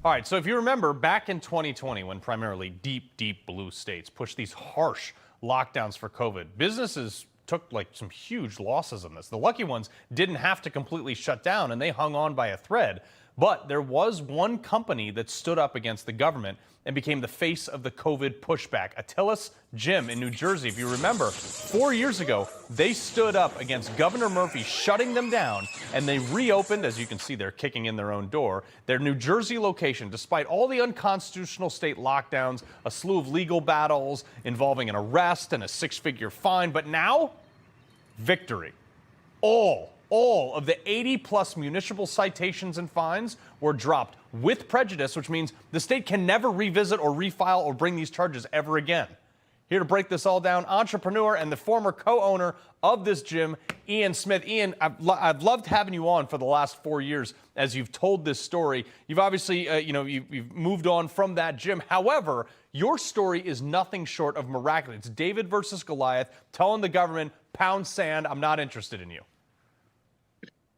All right, so if you remember back in 2020 when primarily deep blue states pushed these harsh lockdowns for COVID, businesses took like some huge losses on this. The lucky ones didn't have to completely shut down and they hung on by a thread. But there was one company that stood up against the government and became the face of the COVID pushback. Atilis Gym in New Jersey, if you remember, 4 years ago, they stood up against Governor Murphy shutting them down, and they reopened, as you can see, they're kicking in their own door, their New Jersey location, despite all the unconstitutional state lockdowns, a slew of legal battles involving an arrest and a six-figure fine. But now, victory. All of the 80-plus municipal citations and fines were dropped with prejudice, which means the state can never revisit or refile or bring these charges ever again. Here to break this all down, entrepreneur and the former co-owner of this gym, Ian Smith. Ian, I've loved having you on for the last 4 years as you've told this story. You've obviously, you've moved on from that gym. However, your story is nothing short of miraculous. It's David versus Goliath, telling the government, pound sand, I'm not interested in you.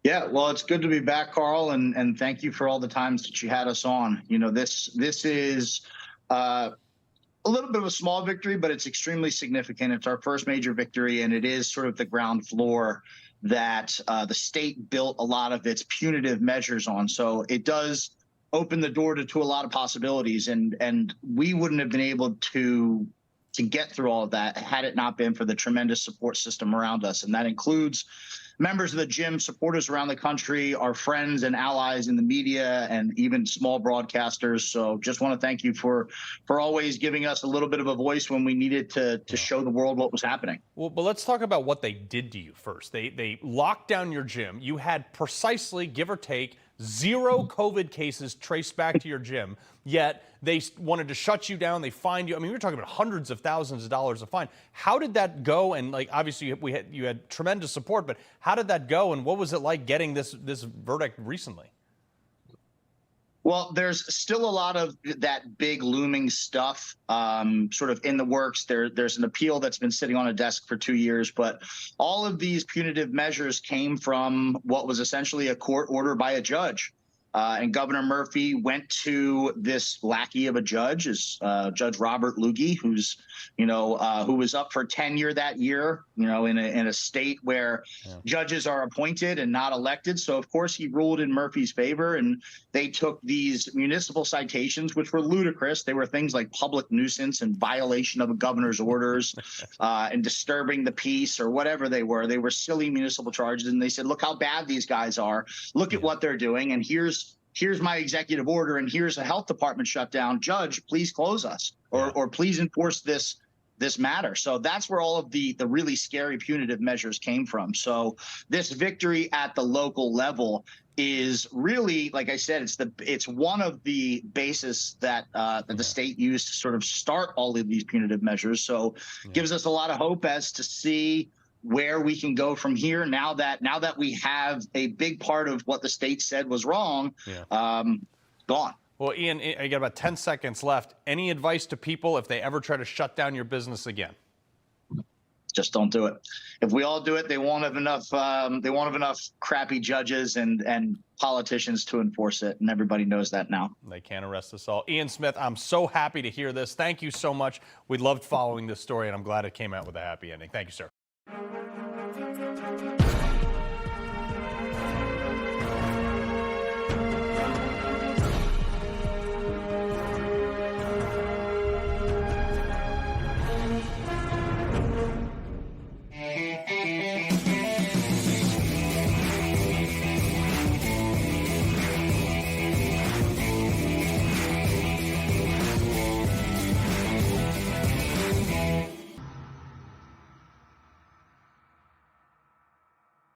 Yeah, well, it's good to be back, Carl, and thank you for all the times that you had us on. You know, this is a little bit of a small victory, but it's extremely significant. It's our first major victory, and it is sort of the ground floor that the state built a lot of its punitive measures on. So it does open the door to a lot of possibilities, and we wouldn't have been able to get through all of that had it not been for the tremendous support system around us. And that includes members of the gym, supporters around the country, our friends and allies in the media, and even small broadcasters. So just want to thank you for always giving us a little bit of a voice when we needed to show the world what was happening. Well, but let's talk about what they did to you first. They locked down your gym. You had precisely, give or take, 0 COVID cases traced back to your gym, yet they wanted to shut you down. They fined you. I mean, we were talking about hundreds of thousands of dollars of fine. How did that go? And like, obviously, you had tremendous support, but how did that go? And what was it like getting this verdict recently? Well, there's still a lot of that big looming stuff sort of in the works. There's an appeal that's been sitting on a desk for 2 years, but all of these punitive measures came from what was essentially a court order by a judge. And Governor Murphy went to this lackey of a judge, Judge Robert Luggie, who was up for tenure that year, in a state where judges are appointed and not elected. So, of course, he ruled in Murphy's favor, and they took these municipal citations, which were ludicrous. They were things like public nuisance and violation of a governor's orders and disturbing the peace or whatever they were. They were silly municipal charges. And they said, look how bad these guys are. Look at what they're doing. And here's my executive order, and here's a health department shutdown. Judge, please close us, or please enforce this matter. So that's where all of the really scary punitive measures came from. So this victory at the local level is really, like I said, it's one of the bases that the state used to sort of start all of these punitive measures. So gives us a lot of hope as to see where we can go from here now that we have a big part of what the state said was wrong gone. Well, Ian, I got about 10 seconds left. Any advice to people if they ever try to shut down your business again? Just don't do it. If we all do it, they won't have enough. They won't have enough crappy judges and politicians to enforce it, and everybody knows that now. They can't arrest us all. Ian Smith, I'm so happy to hear this. Thank you so much. We loved following this story, and I'm glad it came out with a happy ending. Thank you, sir.